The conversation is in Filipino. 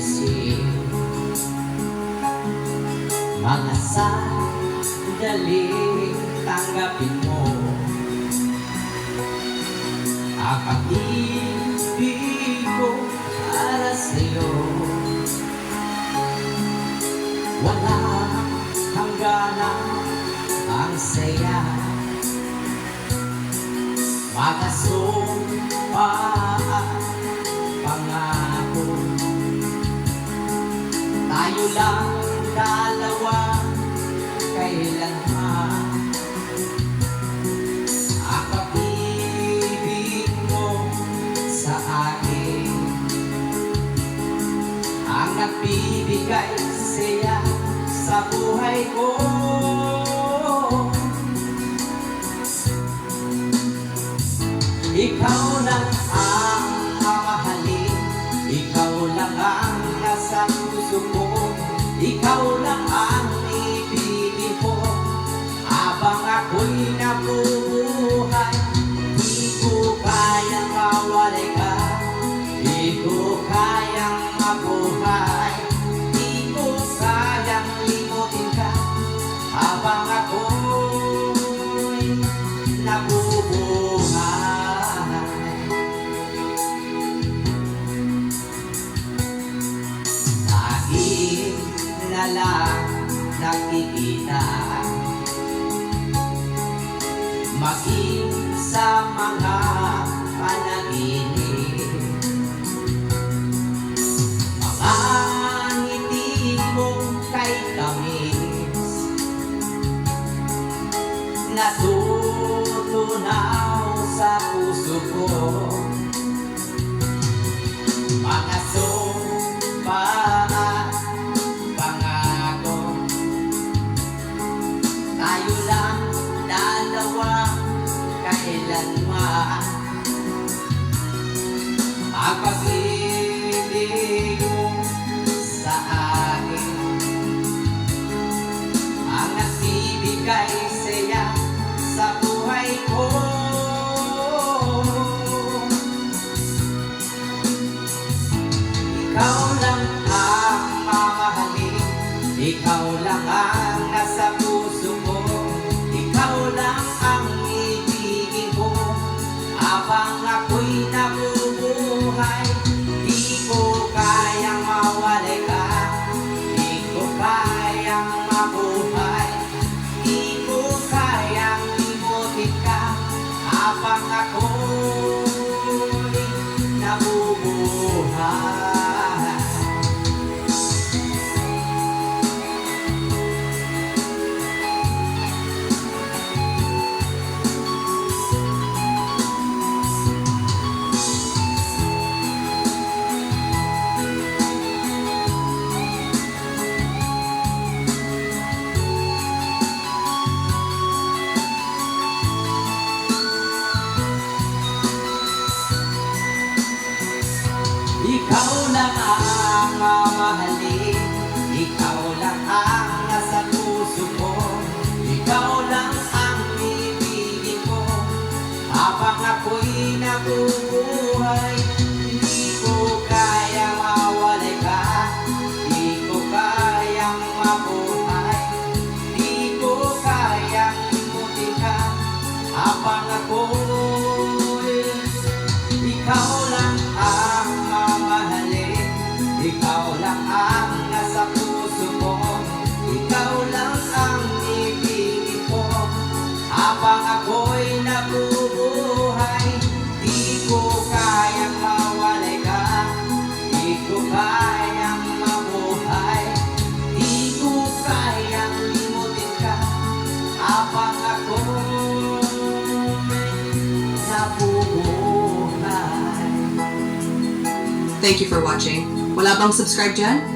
isip. Mga sandali tanggapin mo ang pag-ibig ko para sa'yo. Wala hangganan ang saya, makasumpa at pangako. Tayo lang dalawa kailanman. Ang pag-ibig mo sa akin ang nagbibigay saya sa buhay ko. Ikaw lang ang mamahalin, ikaw lang ang nasa puso ko, ikaw lang ang ibigin ko. Habang ako'y nabubuhay, di ko kayang mawalay ka, di ko kayang mabuhay, di ko kayang limutin ka. Habang ako'y nabubuhay, dahil na lang nakikita, maging sa mga panaginip. Mga ngiti mong kay tamis, natutunaw sa puso ko. Mga sumpa at pangako, tayo lang dalawa kailanman. Ang pag-ibig mo sa akin ang nagbibigay saya sa buhay ko. Ikaw lang ang mamahalin, ikaw lang ang nasa puso ko, ikaw lang ang ibigin ko. Habang ako'y nabubuhay, di ko kayang mawalay ka, di ko kayang mabuhay, di ko kayang limutin ka. Habang ako'y nabubuhay. Ikaw lang ang mamahalin, ikaw lang ang nasa puso ko, ikaw lang ang ibigin ko. Habang ako'y nabubuhay, hindi ko kayang mawalay ka, di ko kayang mabuhay, di ko kayang limutin ka. Habang ako'y ikaw lang ang mamahalin, ikaw lang ang nasa puso ko, ikaw lang ang ibigin ko. Habang ako'y nabubuhay, di ko kayang mawalay ka, di ko kayang mabuhay, di ko kayang limutin ka. Habang ako'y nabubuhay. Thank you for watching. Wala bang subscribe dyan?